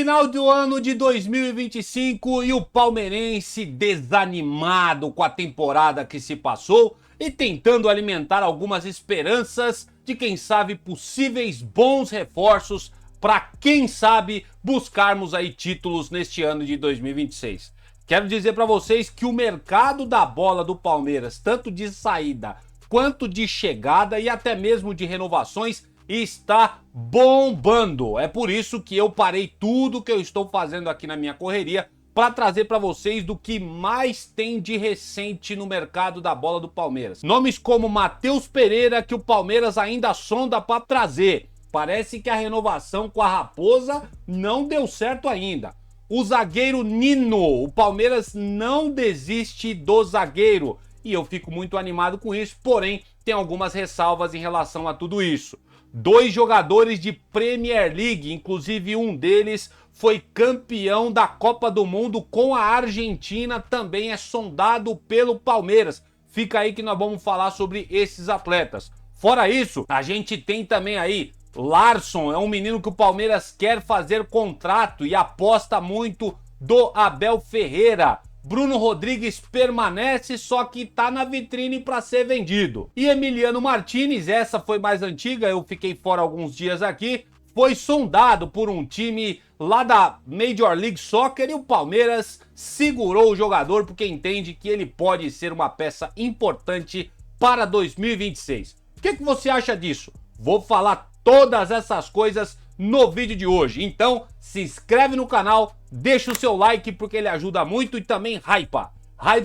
Final do ano de 2025 e o palmeirense desanimado com a temporada que se passou e tentando alimentar algumas esperanças de quem sabe possíveis bons reforços para quem sabe buscarmos aí títulos neste ano de 2026. Quero dizer para vocês que o mercado da bola do Palmeiras, tanto de saída quanto de chegada e até mesmo de renovações, está bombando. É por isso que eu parei tudo que eu estou fazendo aqui na minha correria para trazer para vocês do que mais tem de recente no mercado da bola do Palmeiras. Nomes como Matheus Pereira, que o Palmeiras ainda sonda para trazer. Parece que a renovação com a Raposa não deu certo ainda. O zagueiro Nino, o Palmeiras não desiste do zagueiro. E eu fico muito animado com isso, porém tem algumas ressalvas em relação a tudo isso. 2 jogadores de Premier League, inclusive um deles foi campeão da Copa do Mundo com a Argentina, também é sondado pelo Palmeiras. Fica aí que nós vamos falar sobre esses atletas. Fora isso, a gente tem também aí Larsson, é um menino que o Palmeiras quer fazer contrato e aposta muito do Abel Ferreira. Bruno Rodrigues permanece, só que tá na vitrine para ser vendido. E Emiliano Martinez, essa foi mais antiga, eu fiquei fora alguns dias aqui, foi sondado por um time lá da Major League Soccer e o Palmeiras segurou o jogador porque entende que ele pode ser uma peça importante para 2026. O que você acha disso? Vou falar todas essas coisas no vídeo de hoje. Então, se inscreve no canal, deixa o seu like porque ele ajuda muito e também hypa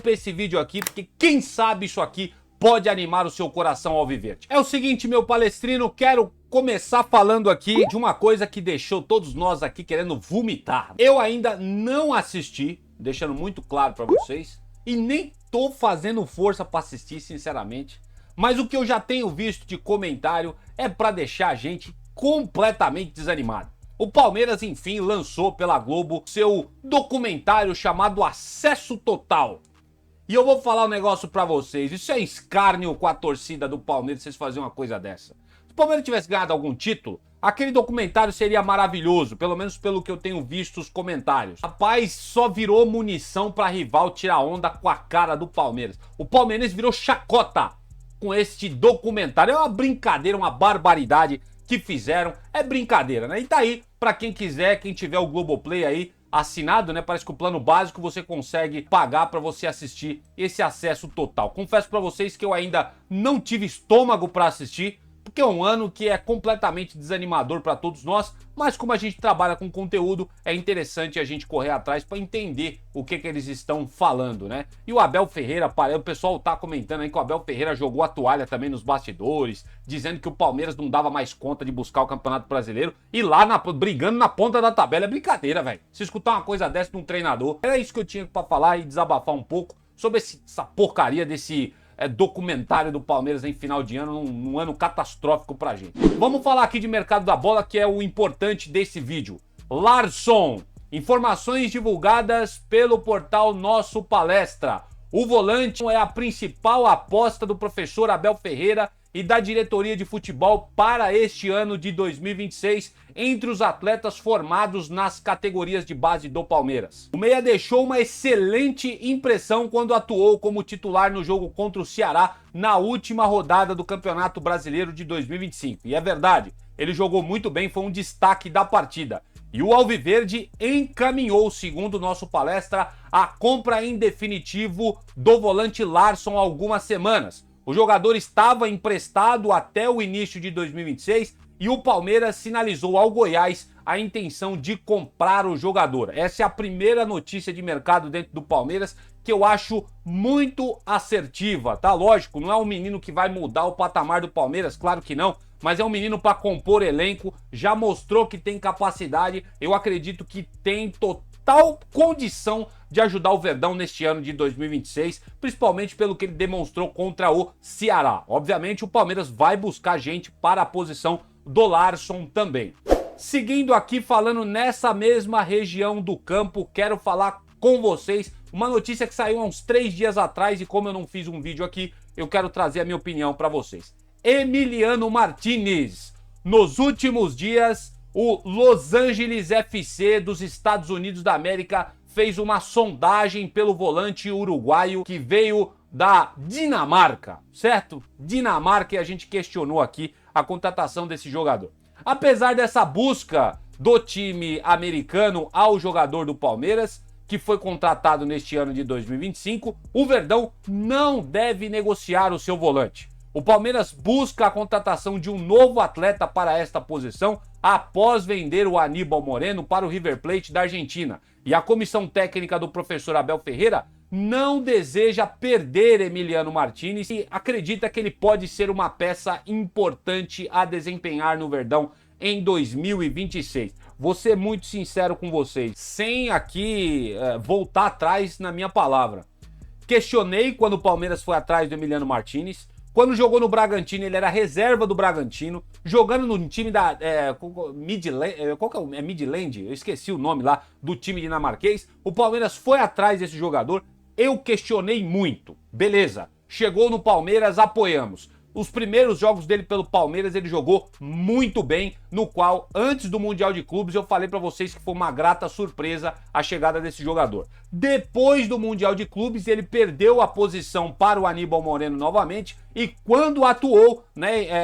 esse vídeo aqui, porque quem sabe isso aqui pode animar o seu coração alviverde. É o seguinte, meu palestrino, quero começar falando aqui de uma coisa que deixou todos nós aqui querendo vomitar. Eu ainda não assisti, deixando muito claro para vocês, e nem tô fazendo força para assistir, sinceramente. Mas o que eu já tenho visto de comentário é para deixar a gente completamente desanimado. O Palmeiras, enfim, lançou pela Globo seu documentário chamado Acesso Total. E eu vou falar um negócio pra vocês, isso é escárnio com a torcida do Palmeiras, vocês fazerem uma coisa dessa. Se o Palmeiras tivesse ganhado algum título, aquele documentário seria maravilhoso, pelo menos pelo que eu tenho visto os comentários. Rapaz, só virou munição pra rival tirar onda com a cara do Palmeiras. O palmeirense virou chacota com este documentário, é uma brincadeira, uma barbaridade que fizeram, é brincadeira, né? E tá aí, pra quem quiser, quem tiver o Globoplay aí assinado, né? Parece que o plano básico você consegue pagar pra você assistir esse acesso total. Confesso pra vocês que eu ainda não tive estômago pra assistir, porque é um ano que é completamente desanimador pra todos nós, mas como a gente trabalha com conteúdo, é interessante a gente correr atrás pra entender o que eles estão falando, né? E o Abel Ferreira, o pessoal tá comentando aí que o Abel Ferreira jogou a toalha também nos bastidores, dizendo que o Palmeiras não dava mais conta de buscar o Campeonato Brasileiro e lá brigando na ponta da tabela. É brincadeira, velho. Se escutar uma coisa dessa de um treinador, era isso que eu tinha pra falar e desabafar um pouco sobre essa porcaria desse documentário do Palmeiras em final de ano, num ano catastrófico pra gente. Vamos falar aqui de mercado da bola, que é o importante desse vídeo. Larsson, informações divulgadas pelo portal Nosso Palestra. O volante é a principal aposta do professor Abel Ferreira e da diretoria de futebol para este ano de 2026 entre os atletas formados nas categorias de base do Palmeiras. O meia deixou uma excelente impressão quando atuou como titular no jogo contra o Ceará na última rodada do Campeonato Brasileiro de 2025. E é verdade, ele jogou muito bem, foi um destaque da partida. E o Alviverde encaminhou, segundo o Nosso Palestra, a compra em definitivo do volante Larsson há algumas semanas. O jogador estava emprestado até o início de 2026 e o Palmeiras sinalizou ao Goiás a intenção de comprar o jogador. Essa é a primeira notícia de mercado dentro do Palmeiras que eu acho muito assertiva, tá? Lógico, não é um menino que vai mudar o patamar do Palmeiras, claro que não, mas é um menino para compor elenco, já mostrou que tem capacidade, eu acredito que tem total condição de ajudar o Verdão neste ano de 2026, principalmente pelo que ele demonstrou contra o Ceará. Obviamente o Palmeiras vai buscar gente para a posição do Larsson também. Seguindo aqui, falando nessa mesma região do campo, quero falar com vocês uma notícia que saiu há uns 3 dias atrás e como eu não fiz um vídeo aqui, eu quero trazer a minha opinião para vocês. Emiliano Martinez. Nos últimos dias, O Los Angeles FC dos Estados Unidos da América fez uma sondagem pelo volante uruguaio que veio da Dinamarca, certo? Dinamarca, e a gente questionou aqui a contratação desse jogador. Apesar dessa busca do time americano ao jogador do Palmeiras, que foi contratado neste ano de 2025, o Verdão não deve negociar o seu volante. O Palmeiras busca a contratação de um novo atleta para esta posição após vender o Aníbal Moreno para o River Plate da Argentina. E a comissão técnica do professor Abel Ferreira não deseja perder Emiliano Martínez e acredita que ele pode ser uma peça importante a desempenhar no Verdão em 2026. Vou ser muito sincero com vocês, sem aqui voltar atrás na minha palavra. Questionei quando o Palmeiras foi atrás do Emiliano Martínez. Quando jogou no Bragantino, ele era reserva do Bragantino, jogando no time da Midland, qual que é Midland? Eu esqueci o nome lá do time dinamarquês. O Palmeiras foi atrás desse jogador. Eu questionei muito. Beleza, chegou no Palmeiras, apoiamos. Os primeiros jogos dele pelo Palmeiras ele jogou muito bem, no qual antes do Mundial de Clubes eu falei pra vocês que foi uma grata surpresa a chegada desse jogador. Depois do Mundial de Clubes ele perdeu a posição para o Aníbal Moreno novamente e quando atuou,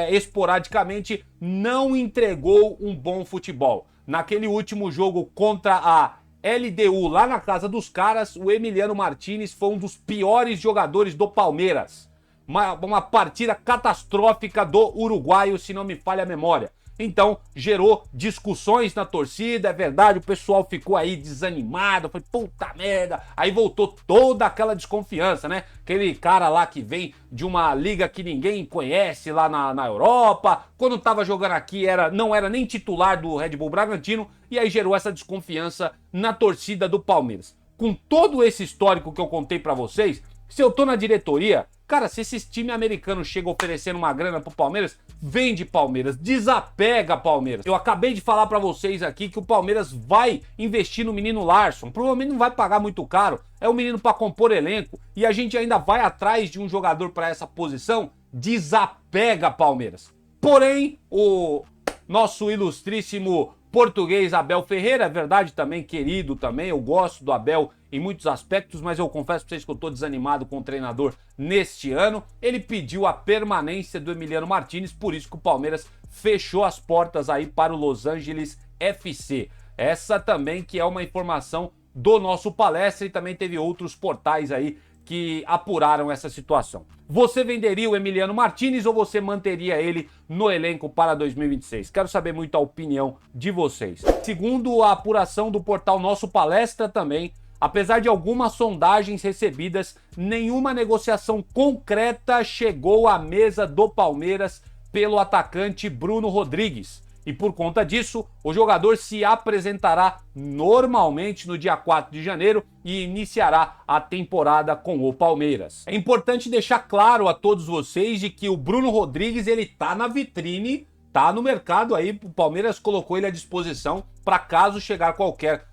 esporadicamente, não entregou um bom futebol. Naquele último jogo contra a LDU lá na casa dos caras, o Emiliano Martínez foi um dos piores jogadores do Palmeiras. Uma partida catastrófica do uruguaio, se não me falha a memória. Então, gerou discussões na torcida, é verdade, o pessoal ficou aí desanimado, foi puta merda. Aí voltou toda aquela desconfiança, né? Aquele cara lá que vem de uma liga que ninguém conhece lá na Europa, quando tava jogando aqui não era nem titular do Red Bull Bragantino, e aí gerou essa desconfiança na torcida do Palmeiras. Com todo esse histórico que eu contei pra vocês, se eu tô na diretoria, cara, se esses times americanos chegam oferecendo uma grana pro Palmeiras, vende Palmeiras, desapega Palmeiras. Eu acabei de falar pra vocês aqui que o Palmeiras vai investir no menino Larson, provavelmente não vai pagar muito caro, é um menino pra compor elenco, e a gente ainda vai atrás de um jogador pra essa posição, desapega Palmeiras. Porém, o nosso ilustríssimo português Abel Ferreira, é verdade também, querido também, eu gosto do Abel em muitos aspectos, mas eu confesso pra vocês que eu tô desanimado com o treinador neste ano. Ele pediu a permanência do Emiliano Martínez, por isso que o Palmeiras fechou as portas aí para o Los Angeles FC. Essa também que é uma informação do nosso Palestra e também teve outros portais aí que apuraram essa situação. Você venderia o Emiliano Martínez ou você manteria ele no elenco para 2026? Quero saber muito a opinião de vocês. Segundo a apuração do portal Nosso Palestra também, apesar de algumas sondagens recebidas, nenhuma negociação concreta chegou à mesa do Palmeiras pelo atacante Bruno Rodrigues. E por conta disso, o jogador se apresentará normalmente no dia 4 de janeiro e iniciará a temporada com o Palmeiras. É importante deixar claro a todos vocês de que o Bruno Rodrigues ele tá na vitrine, tá no mercado aí, o Palmeiras colocou ele à disposição para caso chegar qualquer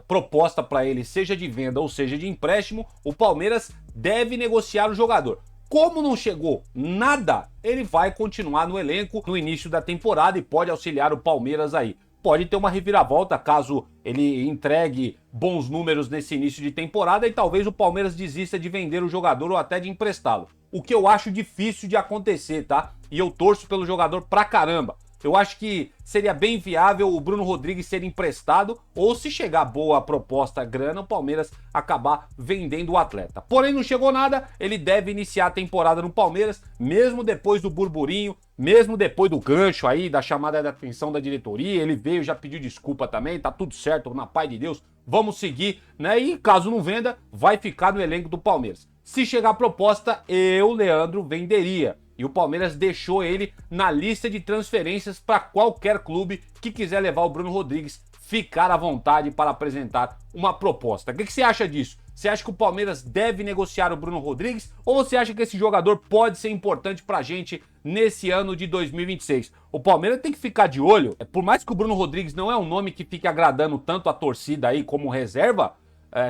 proposta para ele, seja de venda ou seja de empréstimo, o Palmeiras deve negociar o jogador. Como não chegou nada, ele vai continuar no elenco no início da temporada e pode auxiliar o Palmeiras aí. Pode ter uma reviravolta caso ele entregue bons números nesse início de temporada e talvez o Palmeiras desista de vender o jogador ou até de emprestá-lo. O que eu acho difícil de acontecer, tá? E eu torço pelo jogador pra caramba. Eu acho que seria bem viável o Bruno Rodrigues ser emprestado ou se chegar boa proposta, grana, o Palmeiras acabar vendendo o atleta. Porém, não chegou nada, ele deve iniciar a temporada no Palmeiras, mesmo depois do burburinho, mesmo depois do gancho aí, da chamada de atenção da diretoria, ele veio, já pediu desculpa também, tá tudo certo, na paz de Deus, vamos seguir, né? E caso não venda, vai ficar no elenco do Palmeiras. Se chegar a proposta, eu, Leandro, venderia. E o Palmeiras deixou ele na lista de transferências para qualquer clube que quiser levar o Bruno Rodrigues, ficar à vontade para apresentar uma proposta. O que você acha disso? Você acha que o Palmeiras deve negociar o Bruno Rodrigues ou você acha que esse jogador pode ser importante pra gente nesse ano de 2026? O Palmeiras tem que ficar de olho, por mais que o Bruno Rodrigues não é um nome que fique agradando tanto a torcida aí como reserva,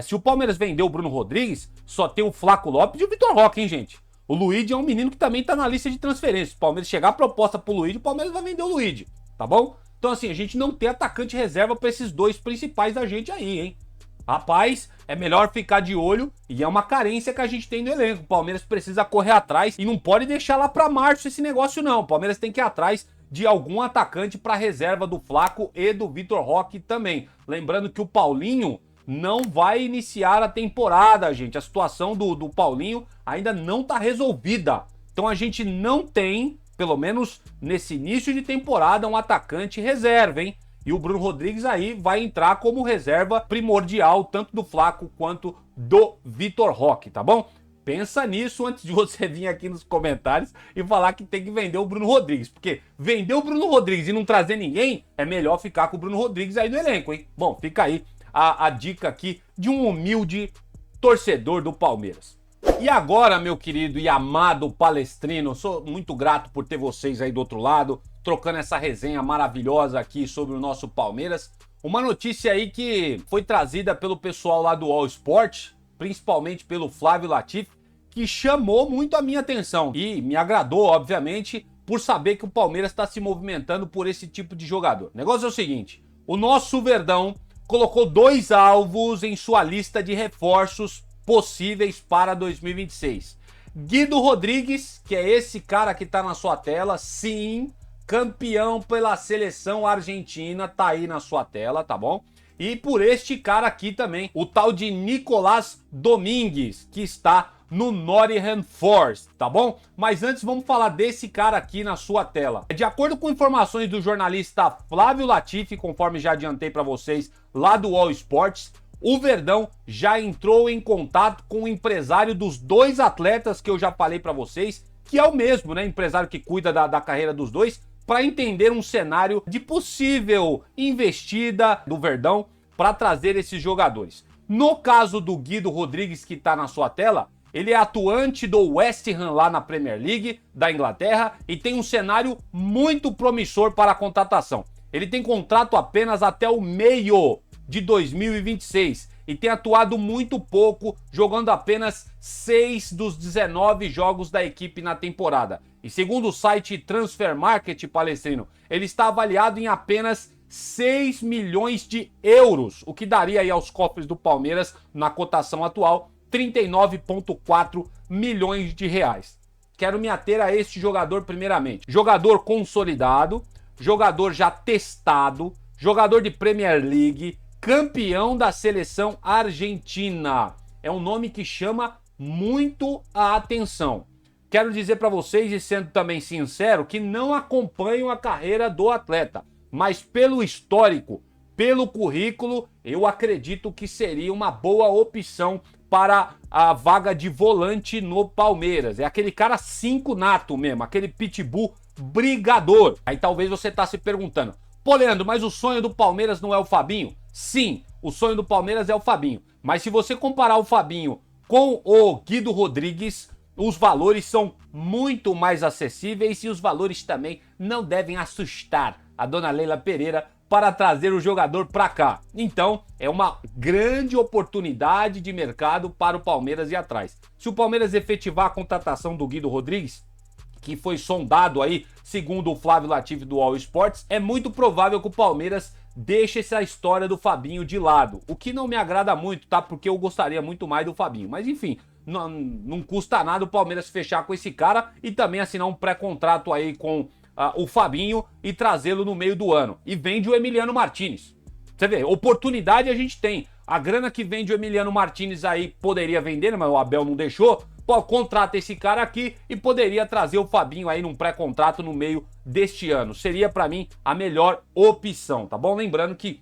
se o Palmeiras vender o Bruno Rodrigues, só tem o Flaco Lopes e o Vitor Roque, hein, gente? O Luigi é um menino que também tá na lista de transferências. Se o Palmeiras chegar a proposta pro Luigi, o Palmeiras vai vender o Luigi, tá bom? Então assim, a gente não tem atacante reserva para esses dois principais da gente aí, hein? Rapaz, é melhor ficar de olho e é uma carência que a gente tem no elenco. O Palmeiras precisa correr atrás e não pode deixar lá para março esse negócio não. O Palmeiras tem que ir atrás de algum atacante para reserva do Flaco e do Vitor Roque também. Lembrando que o Paulinho não vai iniciar a temporada, gente. A situação do Paulinho ainda não tá resolvida. Então a gente não tem, pelo menos nesse início de temporada, um atacante reserva, hein? E o Bruno Rodrigues aí vai entrar como reserva primordial, tanto do Flaco quanto do Vitor Roque, tá bom? Pensa nisso antes de você vir aqui nos comentários e falar que tem que vender o Bruno Rodrigues. Porque vender o Bruno Rodrigues e não trazer ninguém, é melhor ficar com o Bruno Rodrigues aí no elenco, hein? Bom, fica aí a dica aqui de um humilde torcedor do Palmeiras. E agora, meu querido e amado palestrino, sou muito grato por ter vocês aí do outro lado, trocando essa resenha maravilhosa aqui sobre o nosso Palmeiras. Uma notícia aí que foi trazida pelo pessoal lá do All Sport, principalmente pelo Flávio Latif, que chamou muito a minha atenção e me agradou, obviamente, por saber que o Palmeiras está se movimentando por esse tipo de jogador. O negócio é o seguinte, o nosso Verdão colocou 2 alvos em sua lista de reforços possíveis para 2026. Guido Rodrigues, que é esse cara que tá na sua tela, sim, campeão pela seleção argentina, tá aí na sua tela, tá bom? E por este cara aqui também, o tal de Nicolás Domingues, que está no Nottingham Forest, tá bom? Mas antes vamos falar desse cara aqui na sua tela. De acordo com informações do jornalista Flávio Latif, conforme já adiantei para vocês lá do All Sports, o Verdão já entrou em contato com o empresário dos 2 atletas que eu já falei para vocês, que é o mesmo, né? Empresário que cuida da carreira dos dois, para entender um cenário de possível investida do Verdão para trazer esses jogadores. No caso do Guido Rodrigues, que está na sua tela, ele é atuante do West Ham lá na Premier League da Inglaterra e tem um cenário muito promissor para a contratação. Ele tem contrato apenas até o meio de 2026 e tem atuado muito pouco, jogando apenas 6 dos 19 jogos da equipe na temporada. E segundo o site Transfer Market palestrino, ele está avaliado em apenas 6 milhões de euros, o que daria aí aos cofres do Palmeiras, na cotação atual, 39,4 milhões de reais. Quero me ater a este jogador primeiramente. Jogador consolidado, jogador já testado, jogador de Premier League, campeão da seleção argentina. É um nome que chama muito a atenção. Quero dizer para vocês, e sendo também sincero, que não acompanho a carreira do atleta, mas pelo histórico, pelo currículo, eu acredito que seria uma boa opção para a vaga de volante no Palmeiras. É aquele cara 5 nato mesmo, aquele pitbull brigador. Aí talvez você tá se perguntando, pô, Leandro, mas o sonho do Palmeiras não é o Fabinho? Sim, o sonho do Palmeiras é o Fabinho. Mas se você comparar o Fabinho com o Guido Rodrigues, os valores são muito mais acessíveis e os valores também não devem assustar a dona Leila Pereira para trazer o jogador para cá. Então, é uma grande oportunidade de mercado para o Palmeiras ir atrás. Se o Palmeiras efetivar a contratação do Guido Rodrigues, que foi sondado aí, segundo o Flávio Latif do All Sports, é muito provável que o Palmeiras deixe essa história do Fabinho de lado. O que não me agrada muito, tá? Porque eu gostaria muito mais do Fabinho. Mas enfim, não custa nada o Palmeiras fechar com esse cara e também assinar um pré-contrato aí com o Fabinho e trazê-lo no meio do ano. E vende o Emiliano Martinez. Você vê, oportunidade a gente tem. A grana que vende o Emiliano Martinez aí poderia vender, mas o Abel não deixou. Pô, contrata esse cara aqui e poderia trazer o Fabinho aí num pré-contrato no meio deste ano. Seria pra mim a melhor opção, tá bom? Lembrando que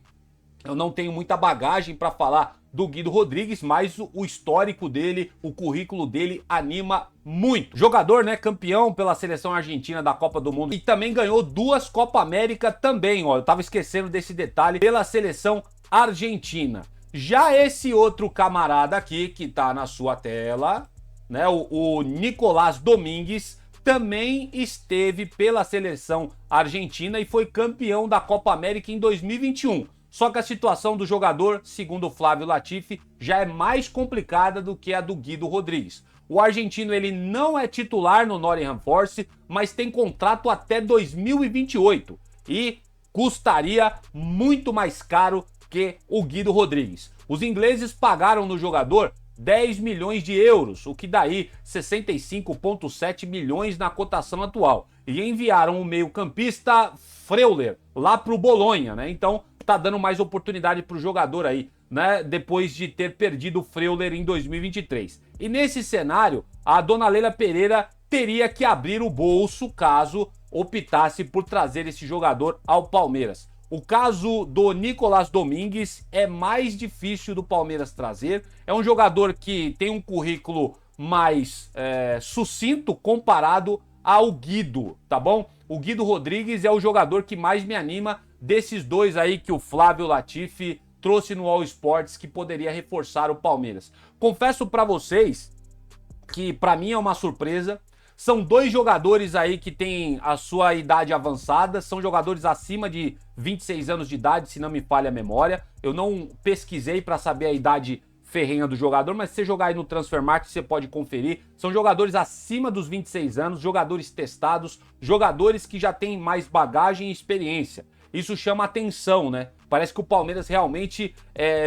eu não tenho muita bagagem pra falar do Guido Rodrigues, mas o histórico dele, o currículo dele anima muito. Jogador, né, campeão pela seleção argentina da Copa do Mundo e também ganhou 2 Copa América também, ó, eu tava esquecendo desse detalhe, pela seleção argentina. Já esse outro camarada aqui, que tá na sua tela, né, o Nicolás Domingues, também esteve pela seleção argentina e foi campeão da Copa América em 2021. Só que a situação do jogador, segundo o Flávio Latif, já é mais complicada do que a do Guido Rodrigues. O argentino ele não é titular no Nottingham Forest, mas tem contrato até 2028. E custaria muito mais caro que o Guido Rodrigues. Os ingleses pagaram no jogador 10 milhões de euros, o que daí 65,7 milhões na cotação atual. E enviaram o meio-campista Freuler lá pro Bolonha, né? Então tá dando mais oportunidade pro jogador aí, né? Depois de ter perdido o Freuler em 2023. E nesse cenário, a dona Leila Pereira teria que abrir o bolso caso optasse por trazer esse jogador ao Palmeiras. O caso do Nicolás Domingues é mais difícil do Palmeiras trazer. É um jogador que tem um currículo mais sucinto comparado ao Guido, tá bom? O Guido Rodrigues é o jogador que mais me anima desses dois aí que o Flávio Latifi trouxe no All Sports, que poderia reforçar o Palmeiras. Confesso pra vocês que pra mim é uma surpresa. São dois jogadores aí que têm a sua idade avançada, são jogadores acima de 26 anos de idade, se não me falha a memória. Eu não pesquisei para saber a idade ferrenha do jogador, mas se você jogar aí no Transfermarkt você pode conferir. São jogadores acima dos 26 anos, jogadores testados, jogadores que já têm mais bagagem e experiência. Isso chama atenção, né? Parece que o Palmeiras realmente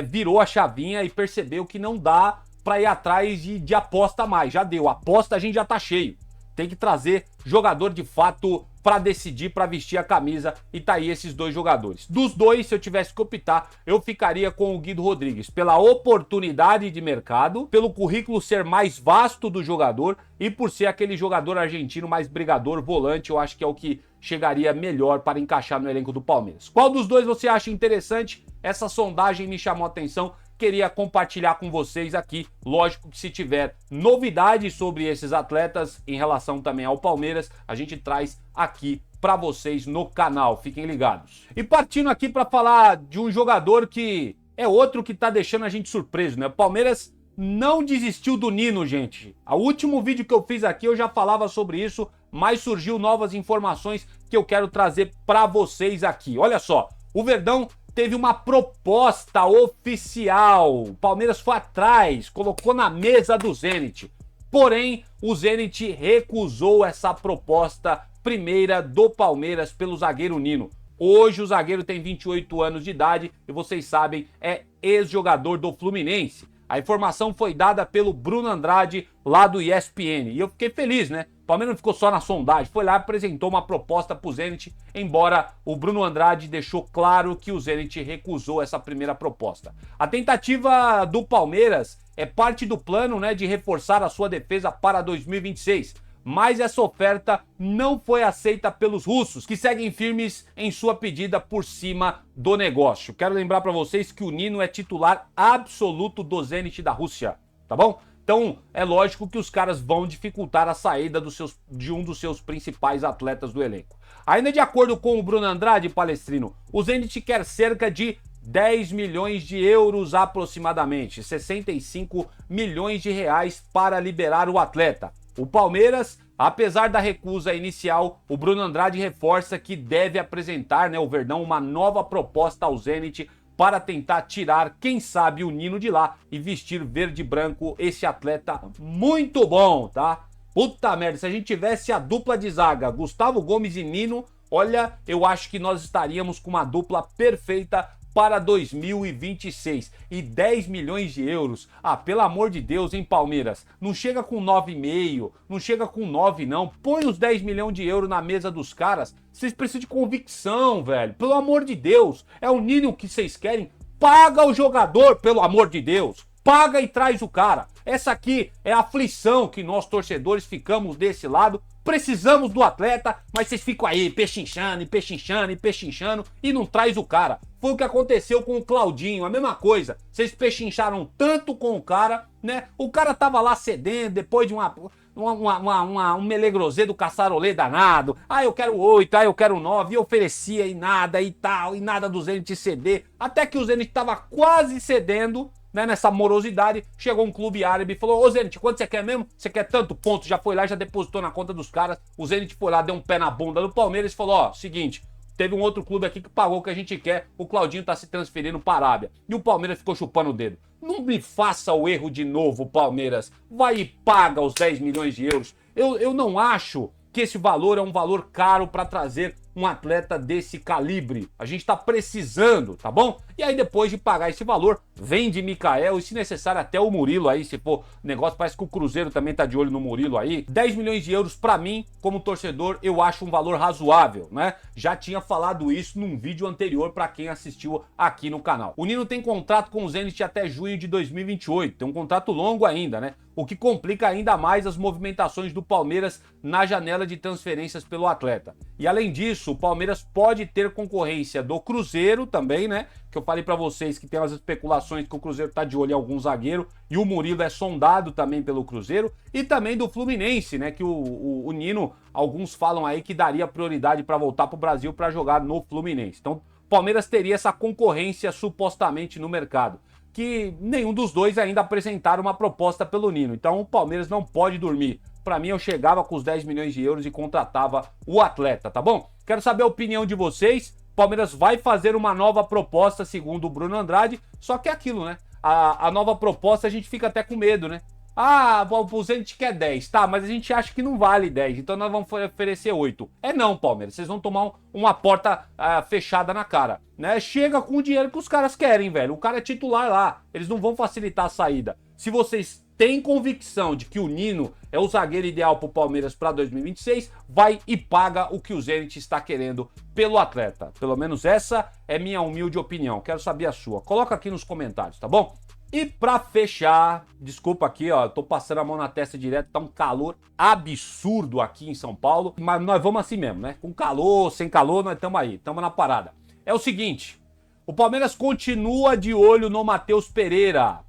virou a chavinha e percebeu que não dá para ir atrás de aposta mais. Já deu, aposta a gente já tá cheio. Tem que trazer jogador de fato para decidir, para vestir a camisa, e tá aí esses dois jogadores. Dos dois, se eu tivesse que optar, eu ficaria com o Guido Rodrigues, pela oportunidade de mercado, pelo currículo ser mais vasto do jogador e por ser aquele jogador argentino mais brigador, volante, eu acho que é o que chegaria melhor para encaixar no elenco do Palmeiras. Qual dos dois você acha interessante? Essa sondagem me chamou a atenção. Queria compartilhar com vocês aqui. Lógico que se tiver novidades sobre esses atletas em relação também ao Palmeiras, a gente traz aqui para vocês no canal. Fiquem ligados. E partindo aqui para falar de um jogador que é outro que tá deixando a gente surpreso, né? O Palmeiras não desistiu do Nino, gente. O último vídeo que eu fiz aqui eu já falava sobre isso, mas surgiu novas informações que eu quero trazer para vocês aqui. Olha só, o Verdão teve uma proposta oficial. O Palmeiras foi atrás, colocou na mesa do Zenit. Porém, o Zenit recusou essa proposta primeira do Palmeiras pelo zagueiro Nino. Hoje o zagueiro tem 28 anos de idade e vocês sabem, é ex-jogador do Fluminense. A informação foi dada pelo Bruno Andrade lá do ESPN. E eu fiquei feliz, né? O Palmeiras não ficou só na sondagem, foi lá e apresentou uma proposta pro Zenit, embora o Bruno Andrade deixou claro que o Zenit recusou essa primeira proposta. A tentativa do Palmeiras é parte do plano, né, de reforçar a sua defesa para 2026. Mas essa oferta não foi aceita pelos russos, que seguem firmes em sua pedida por cima do negócio. Quero lembrar para vocês que o Nino é titular absoluto do Zenit da Rússia, tá bom? Então, é lógico que os caras vão dificultar a saída de um dos seus principais atletas do elenco. Ainda de acordo com o Bruno Andrade, Palestrino, o Zenit quer cerca de 10 milhões de euros aproximadamente, 65 milhões de reais para liberar o atleta. O Palmeiras, apesar da recusa inicial, o Bruno Andrade reforça que deve apresentar, né, o Verdão, uma nova proposta ao Zenit para tentar tirar, quem sabe, o Nino de lá e vestir verde e branco esse atleta muito bom, tá? Puta merda, se a gente tivesse a dupla de zaga, Gustavo Gomes e Nino, olha, eu acho que nós estaríamos com uma dupla perfeita para 2026. E 10 milhões de euros, pelo amor de Deus, hein, Palmeiras? Não chega com 9,5, não chega com 9 não, põe os 10 milhões de euros na mesa dos caras. Vocês precisam de convicção, velho, pelo amor de Deus. É o Nino que vocês querem? Paga o jogador, pelo amor de Deus. Paga e traz o cara. Essa aqui é a aflição que nós torcedores ficamos desse lado. Precisamos do atleta, mas vocês ficam aí pechinchando e pechinchando e pechinchando e não traz o cara. Foi o que aconteceu com o Claudinho, a mesma coisa. Vocês pechincharam tanto com o cara, né? O cara tava lá cedendo depois de um melegrosê do caçarolê danado. Eu quero 8, eu quero 9, e oferecia e nada e tal, e nada do Zenit ceder. Até que o Zenit tava quase cedendo, né, nessa morosidade, chegou um clube árabe e falou: ô Zenit, quanto você quer mesmo? Você quer tanto ponto? Já foi lá, já depositou na conta dos caras. O Zenit foi lá, deu um pé na bunda do Palmeiras e falou: ó, seguinte, teve um outro clube aqui que pagou o que a gente quer, o Claudinho tá se transferindo para a Arábia. E o Palmeiras ficou chupando o dedo. Não me faça o erro de novo, Palmeiras. Vai e paga os 10 milhões de euros. Eu não acho que esse valor é um valor caro para trazer um atleta desse calibre. A gente tá precisando, tá bom? E aí depois de pagar esse valor, vende Mikael e se necessário até o Murilo aí, se for negócio, parece que o Cruzeiro também tá de olho no Murilo aí. 10 milhões de euros pra mim, como torcedor, eu acho um valor razoável, né? Já tinha falado isso num vídeo anterior pra quem assistiu aqui no canal. O Nino tem contrato com o Zenit até junho de 2028, tem um contrato longo ainda, né? O que complica ainda mais as movimentações do Palmeiras na janela de transferências pelo atleta. E além disso, o Palmeiras pode ter concorrência do Cruzeiro também, né? Que eu falei pra vocês que tem as especulações que o Cruzeiro tá de olho em algum zagueiro e o Murilo é sondado também pelo Cruzeiro e também do Fluminense, né? Que o Nino, alguns falam aí que daria prioridade para voltar pro Brasil para jogar no Fluminense. Então, o Palmeiras teria essa concorrência supostamente no mercado, que nenhum dos dois ainda apresentaram uma proposta pelo Nino. Então o Palmeiras não pode dormir. Para mim, eu chegava com os 10 milhões de euros e contratava o atleta, tá bom? Quero saber a opinião de vocês. O Palmeiras vai fazer uma nova proposta, segundo o Bruno Andrade, só que é aquilo, né? A nova proposta a gente fica até com medo, né? Ah, o Zenit quer 10, tá, mas a gente acha que não vale 10, então nós vamos oferecer 8. É não, Palmeiras, vocês vão tomar uma porta fechada na cara, né? Chega com o dinheiro que os caras querem, velho. O cara é titular lá, eles não vão facilitar a saída. Se vocês têm convicção de que o Nino é o zagueiro ideal pro Palmeiras para 2026, vai e paga o que o Zenit está querendo pelo atleta. Pelo menos essa é minha humilde opinião, quero saber a sua. Coloca aqui nos comentários, tá bom? E pra fechar, desculpa aqui, ó, tô passando a mão na testa direto, tá um calor absurdo aqui em São Paulo, mas nós vamos assim mesmo, né? Com calor, sem calor, nós estamos aí, estamos na parada. É o seguinte, o Palmeiras continua de olho no Matheus Pereira.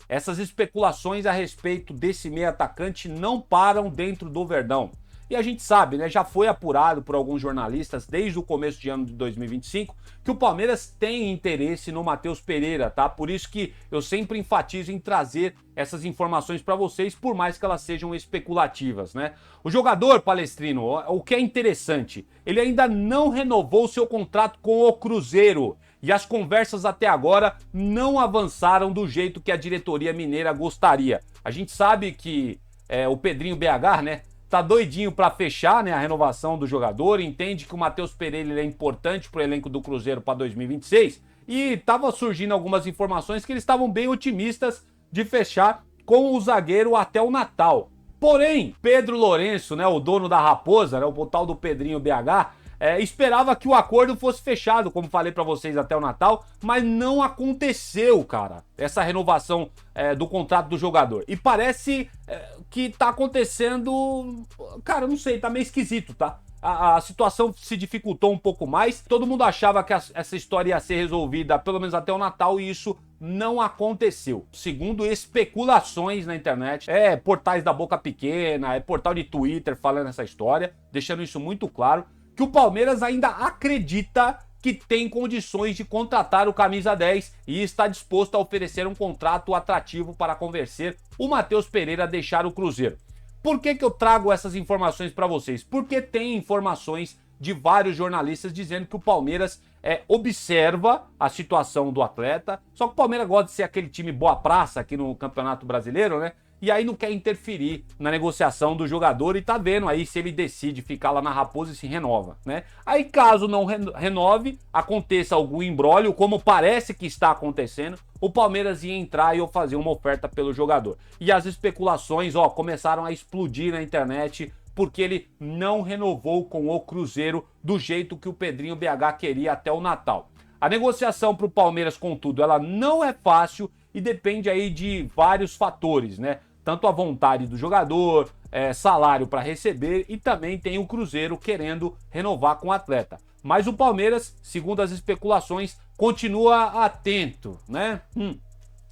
Essas especulações a respeito desse meio atacante não param dentro do Verdão. E a gente sabe, né, já foi apurado por alguns jornalistas desde o começo de ano de 2025 que o Palmeiras tem interesse no Matheus Pereira, tá? Por isso que eu sempre enfatizo em trazer essas informações para vocês, por mais que elas sejam especulativas, né? O jogador, Palestrino, o que é interessante, ele ainda não renovou seu contrato com o Cruzeiro e as conversas até agora não avançaram do jeito que a diretoria mineira gostaria. A gente sabe que o Pedrinho BH, né, tá doidinho para fechar, né, a renovação do jogador, entende que o Matheus Pereira ele é importante pro elenco do Cruzeiro para 2026 e tava surgindo algumas informações que eles estavam bem otimistas de fechar com o zagueiro até o Natal. Porém, Pedro Lourenço, né, o dono da Raposa, né, o tal do Pedrinho BH, esperava que o acordo fosse fechado, como falei pra vocês, até o Natal, mas não aconteceu, cara, essa renovação do contrato do jogador. E parece que tá acontecendo, cara, não sei, tá meio esquisito, tá? A situação se dificultou um pouco mais, todo mundo achava que essa história ia ser resolvida pelo menos até o Natal e isso não aconteceu. Segundo especulações na internet, portais da boca pequena, portal de Twitter falando essa história, deixando isso muito claro, que o Palmeiras ainda acredita que tem condições de contratar o camisa 10 e está disposto a oferecer um contrato atrativo para convencer o Matheus Pereira a deixar o Cruzeiro. Por que eu trago essas informações para vocês? Porque tem informações de vários jornalistas dizendo que o Palmeiras observa a situação do atleta, só que o Palmeiras gosta de ser aquele time boa praça aqui no Campeonato Brasileiro, né? E aí não quer interferir na negociação do jogador e tá vendo aí se ele decide ficar lá na Raposa e se renova, né? Aí caso não renove, aconteça algum imbróglio, como parece que está acontecendo, o Palmeiras ia entrar e fazer uma oferta pelo jogador. E as especulações, começaram a explodir na internet porque ele não renovou com o Cruzeiro do jeito que o Pedrinho BH queria até o Natal. A negociação para o Palmeiras, contudo, ela não é fácil e depende aí de vários fatores, né? Tanto a vontade do jogador, salário para receber e também tem o Cruzeiro querendo renovar com o atleta. Mas o Palmeiras, segundo as especulações, continua atento, né?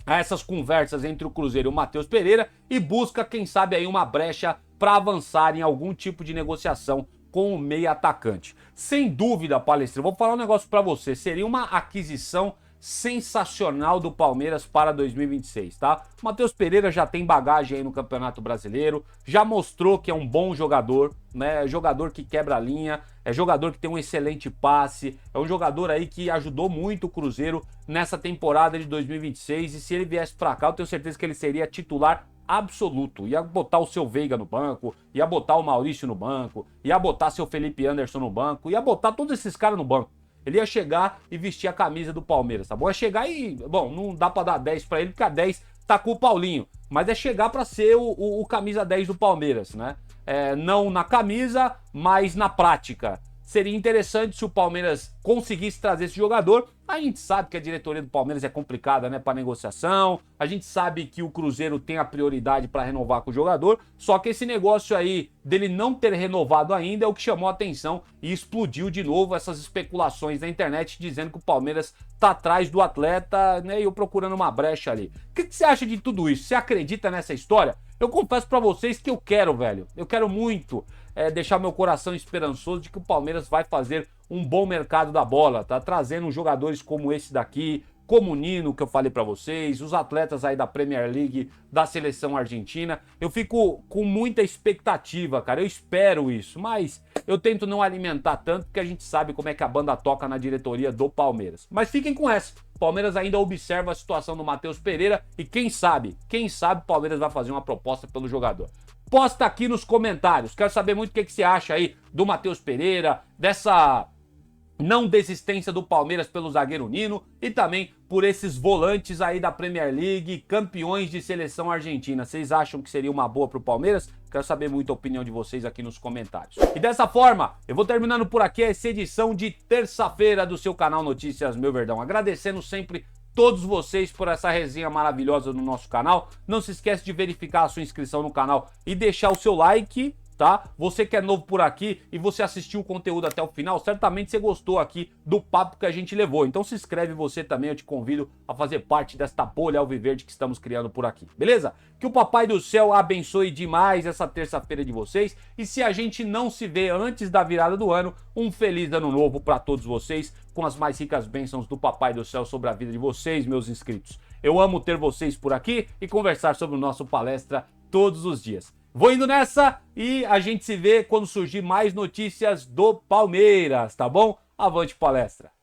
A essas conversas entre o Cruzeiro e o Matheus Pereira e busca, quem sabe, aí uma brecha para avançar em algum tipo de negociação com o meia atacante. Sem dúvida, Palestrino, vou falar um negócio para você, seria uma aquisição sensacional do Palmeiras para 2026, tá? O Matheus Pereira já tem bagagem aí no Campeonato Brasileiro, já mostrou que é um bom jogador, né? É jogador que quebra a linha, é jogador que tem um excelente passe, é um jogador aí que ajudou muito o Cruzeiro nessa temporada de 2026 e se ele viesse para cá, eu tenho certeza que ele seria titular absoluto. Ia botar o seu Veiga no banco, ia botar o Maurício no banco, ia botar seu Felipe Anderson no banco, ia botar todos esses caras no banco. Ele ia chegar e vestir a camisa do Palmeiras, tá bom? É chegar e, bom, não dá pra dar 10 pra ele, porque a 10 tá com o Paulinho. Mas é chegar pra ser o camisa 10 do Palmeiras, né? Não na camisa, mas na prática. Seria interessante se o Palmeiras conseguisse trazer esse jogador. A gente sabe que a diretoria do Palmeiras é complicada, né, para negociação. A gente sabe que o Cruzeiro tem a prioridade para renovar com o jogador. Só que esse negócio aí dele não ter renovado ainda é o que chamou a atenção e explodiu de novo essas especulações na internet dizendo que o Palmeiras tá atrás do atleta, né, e eu procurando uma brecha ali. O que você acha de tudo isso? Você acredita nessa história? Eu confesso para vocês que eu quero, velho. Eu quero muito deixar meu coração esperançoso de que o Palmeiras vai fazer um bom mercado da bola, tá? Trazendo jogadores como esse daqui, como o Nino, que eu falei pra vocês, os atletas aí da Premier League, da seleção argentina. Eu fico com muita expectativa, cara, eu espero isso, mas eu tento não alimentar tanto, porque a gente sabe como é que a banda toca na diretoria do Palmeiras. Mas fiquem com essa, o Palmeiras ainda observa a situação do Matheus Pereira e quem sabe o Palmeiras vai fazer uma proposta pelo jogador. Posta aqui nos comentários, quero saber muito o que você acha aí do Matheus Pereira, dessa não desistência do Palmeiras pelo zagueiro Nino e também por esses volantes aí da Premier League, campeões de seleção argentina. Vocês acham que seria uma boa pro Palmeiras? Quero saber muito a opinião de vocês aqui nos comentários. E dessa forma, eu vou terminando por aqui essa edição de terça-feira do seu canal Notícias Meu Verdão. Agradecendo sempre todos vocês por essa resenha maravilhosa no nosso canal. Não se esquece de verificar a sua inscrição no canal e deixar o seu like, tá? Você que é novo por aqui e você assistiu o conteúdo até o final, certamente você gostou aqui do papo que a gente levou. Então se inscreve você também, eu te convido a fazer parte desta bolha alviverde que estamos criando por aqui, beleza? Que o Papai do Céu abençoe demais essa terça-feira de vocês e se a gente não se vê antes da virada do ano, um feliz ano novo para todos vocês, com as mais ricas bênçãos do Papai do Céu sobre a vida de vocês, meus inscritos. Eu amo ter vocês por aqui e conversar sobre o nosso palestra todos os dias. Vou indo nessa e a gente se vê quando surgir mais notícias do Palmeiras, tá bom? Avante palestra!